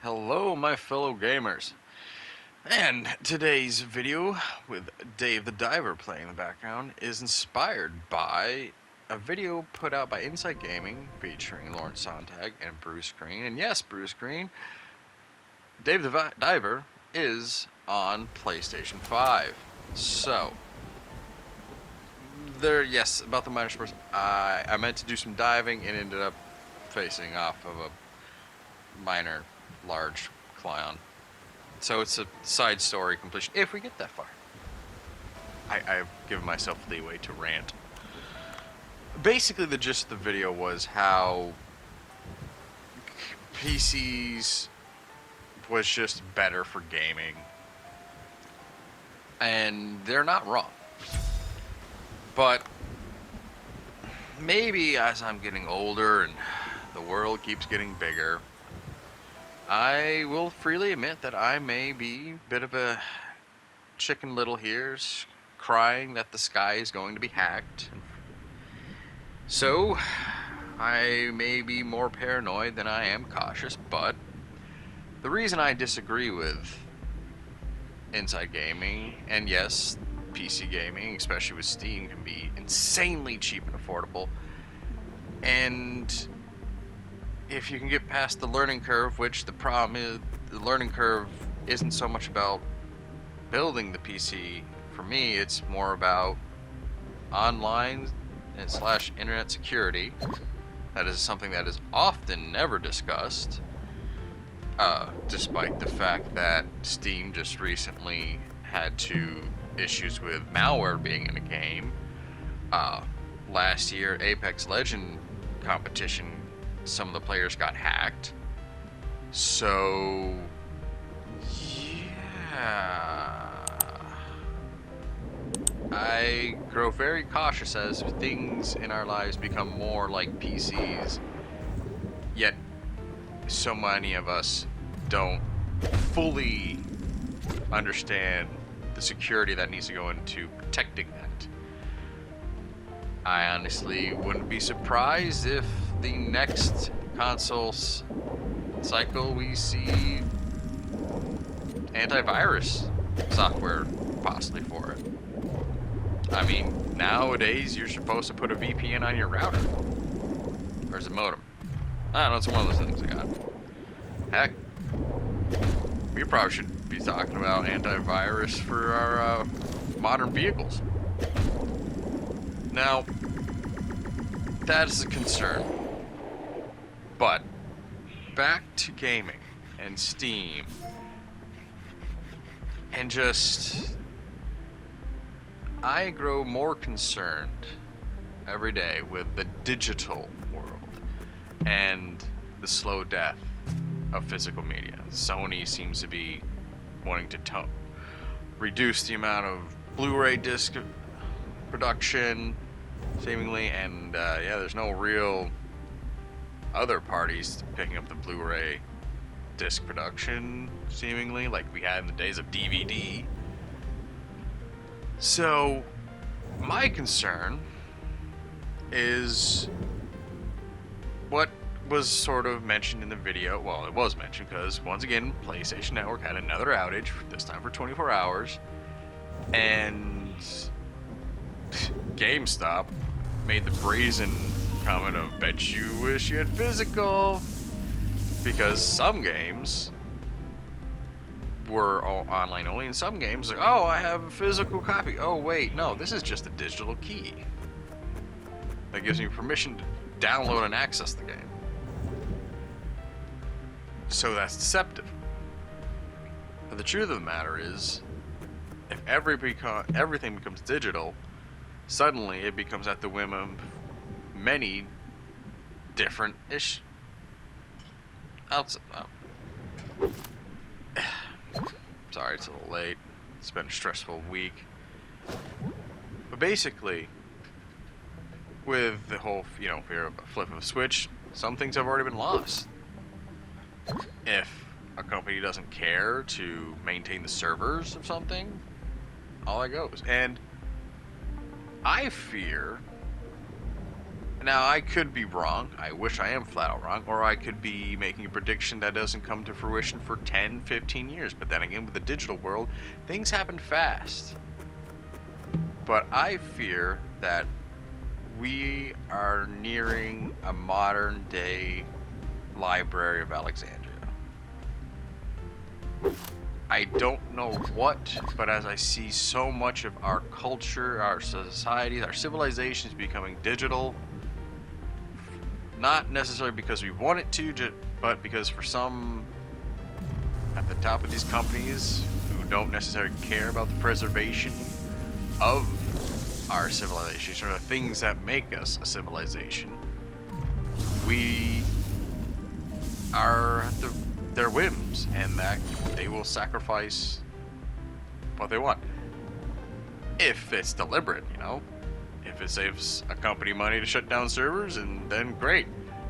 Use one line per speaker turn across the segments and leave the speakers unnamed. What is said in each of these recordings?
Hello, my fellow gamers. And today's video, with Dave the Diver playing in the background, is inspired by a video put out by Insight Gaming featuring Lawrence Sontag and Bruce Green. And yes, Bruce Green, Dave the Diver is on PlayStation 5. So, yes, about the minor sports, I meant to do some diving and ended up facing off of a minor large Clion. So it's a side story completion, if we get that far. I've given myself leeway to rant. Basically, the gist of the video was how PCs was just better for gaming. And they're not wrong. But maybe as I'm getting older and the world keeps getting bigger, I will freely admit that I may be a bit of a chicken little here, crying that the sky is going to be hacked. So, I may be more paranoid than I am cautious, but the reason I disagree with Inside Gaming, and yes, PC gaming, especially with Steam, can be insanely cheap and affordable, and if you can get past the learning curve, which the problem is, the learning curve isn't so much about building the PC. For me, it's more about online and / internet security. That is something that is often never discussed, despite the fact that Steam just recently had issues with malware being in a game. Last year, Apex Legend competition, some of the players got hacked. So, yeah, I grow very cautious as things in our lives become more like PCs, yet so many of us don't fully understand the security that needs to go into protecting that. I honestly wouldn't be surprised if the next console cycle we see antivirus software possibly for it. I mean, nowadays you're supposed to put a VPN on your router. Or is it modem? I don't know, it's one of those things I got. Heck, we probably should be talking about antivirus for our modern vehicles. Now, that is a concern. But back to gaming and Steam and just I grow more concerned every day with the digital world and the slow death of physical media. Sony seems to be wanting to reduce the amount of Blu-ray disc production seemingly, and yeah, there's no real other parties picking up the Blu-ray disc production, seemingly, like we had in the days of DVD. So, my concern is what was sort of mentioned in the video. Well, it was mentioned because, once again, PlayStation Network had another outage, this time for 24 hours, and GameStop made the brazen comment of, bet you wish you had physical, because some games were all online only, and some games like, oh, I have a physical copy. Oh wait, no, this is just a digital key that gives me permission to download and access the game. So that's deceptive. But the truth of the matter is, if everything becomes digital, suddenly it becomes at the whim of many different sorry, it's a little late. It's been a stressful week. But basically, with the whole, fear of a flip of a switch, some things have already been lost. If a company doesn't care to maintain the servers of something, all that goes. And I fear, Now, I could be wrong. I wish I am flat out wrong. Or I could be making a prediction that doesn't come to fruition for 10, 15 years. But then again, with the digital world, things happen fast. But I fear that we are nearing a modern day Library of Alexandria. I don't know what, but as I see so much of our culture, our societies, our civilizations becoming digital, not necessarily because we want it to, but because for some at the top of these companies who don't necessarily care about the preservation of our civilization or the things that make us a civilization, we are at their whims, and that they will sacrifice what they want. If it's deliberate, you know? If it saves a company money to shut down servers, and then great.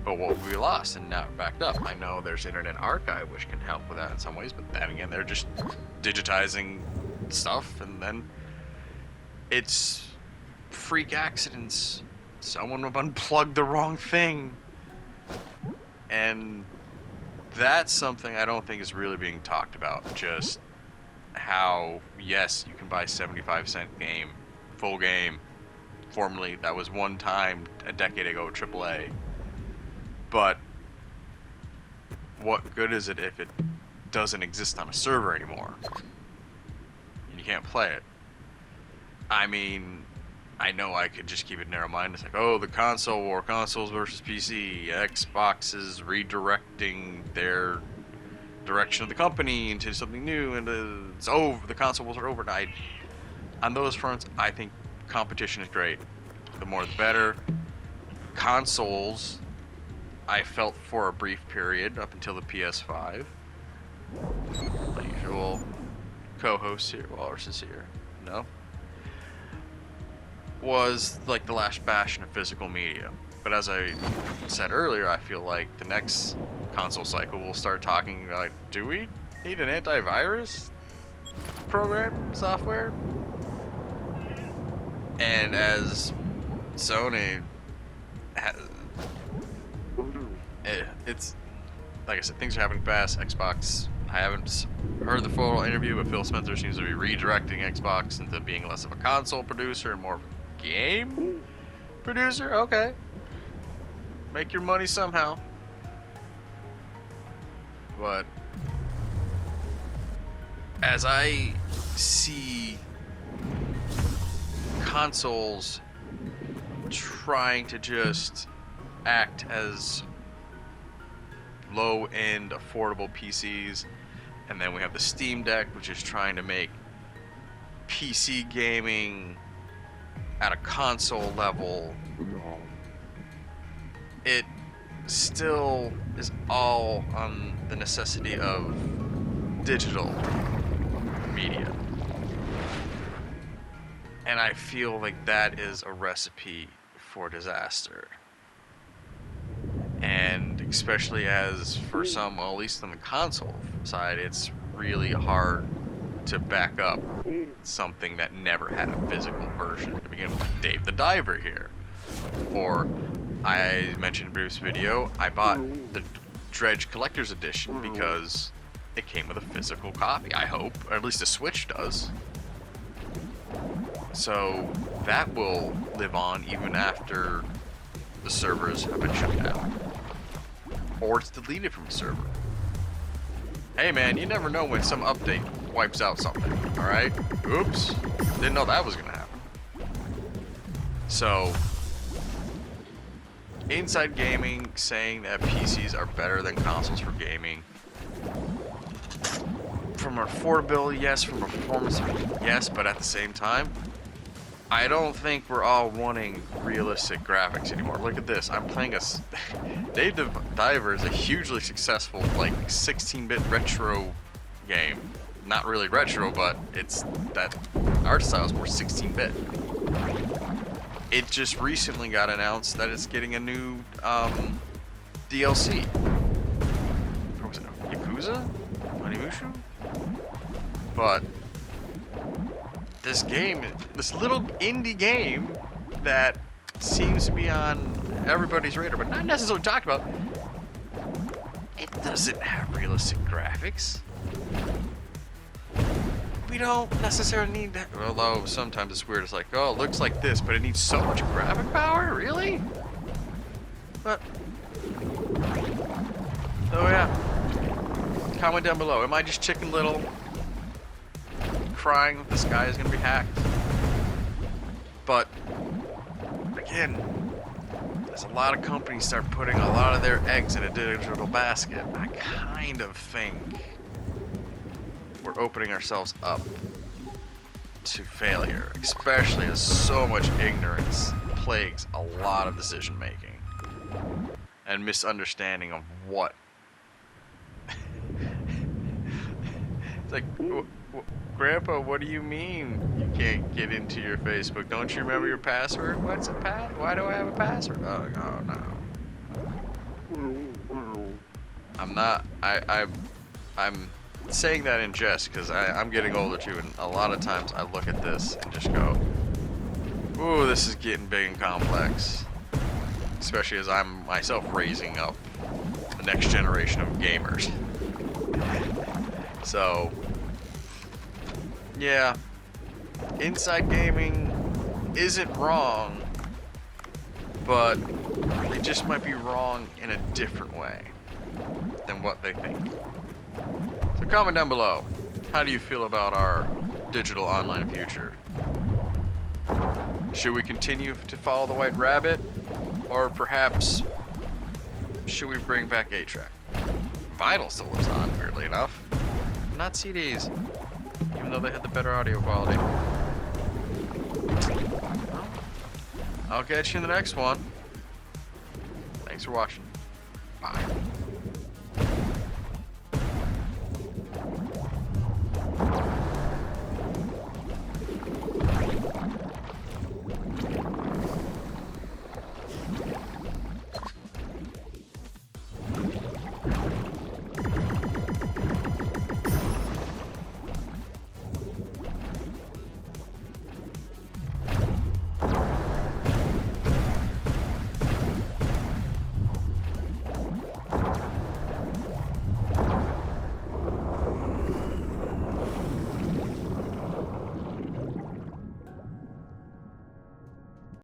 But what we lost and now backed up. I know there's Internet Archive, which can help with that in some ways, but then again, they're just digitizing stuff, and then it's freak accidents. Someone will unplug the wrong thing. And that's something I don't think is really being talked about. Just how, yes, you can buy 75-cent game, full game. Formerly, that was one time a decade ago, AAA. But what good is it if it doesn't exist on a server anymore? And you can't play it. I mean, I know I could just keep it narrow-minded. It's like, oh, the console war, consoles versus PC, Xbox is redirecting their direction of the company into something new, and it's over. The console wars are over. On those fronts, I think competition is great. The more the better. Consoles, I felt for a brief period up until the PS5. The usual co-host here, Walrus is here. No? Was like the last bastion of physical media. But as I said earlier, I feel like the next console cycle will start talking like, do we need an antivirus program, software? And as Sony has, it's like I said, things are happening fast. Xbox, I haven't heard the full interview, but Phil Spencer seems to be redirecting Xbox into being less of a console producer and more of a game producer. Okay, make your money somehow. But as I see consoles trying to just act as low-end affordable PCs, and then we have the Steam Deck, which is trying to make PC gaming at a console level, it still is all on the necessity of digital media. And I feel like that is a recipe for disaster. And especially as for some, well, at least on the console side, it's really hard to back up something that never had a physical version. To begin with, Dave the Diver here. Or, I mentioned in a previous video, I bought the Dredge Collector's Edition because it came with a physical copy, I hope. Or at least the Switch does. So, that will live on even after the servers have been shut down. Or it's deleted from a server. Hey man, you never know when some update wipes out something, alright? Oops, didn't know that was gonna happen. So, Inside Gaming saying that PCs are better than consoles for gaming. From affordability, yes. From performance, yes. But at the same time, I don't think we're all wanting realistic graphics anymore. Look at this. I'm playing a... Dave the Diver is a hugely successful, like, 16-bit retro game. Not really retro, but it's... that art style is more 16-bit. It just recently got announced that it's getting a new, DLC. What was it? Yakuza? Onimusha? But... this game, this little indie game that seems to be on everybody's radar, but not necessarily talked about. It doesn't have realistic graphics. We don't necessarily need that. Although sometimes it's weird. It's like, oh, it looks like this, but it needs so much graphic power? Really? But, oh yeah. Comment down below. Am I just Chicken Little crying that the sky is going to be hacked? But, again, as a lot of companies start putting a lot of their eggs in a digital basket, I kind of think we're opening ourselves up to failure, especially as so much ignorance plagues a lot of decision making and misunderstanding of what. It's like, Grandpa, what do you mean you can't get into your Facebook? Don't you remember your password? What's a Why do I have a password? Oh no. I'm not. I'm saying that in jest because I'm getting older too, and a lot of times I look at this and just go, "Ooh, this is getting big and complex." Especially as I'm myself raising up the next generation of gamers. So, yeah, inside gaming isn't wrong, but they just might be wrong in a different way than what they think. So comment down below. How do you feel about our digital online future? Should we continue to follow the White Rabbit? Or perhaps, should we bring back 8-track? Vinyl still lives on, weirdly enough. Not CDs, even though they had the better audio quality. Well, I'll catch you in the next one. Thanks for watching. Bye.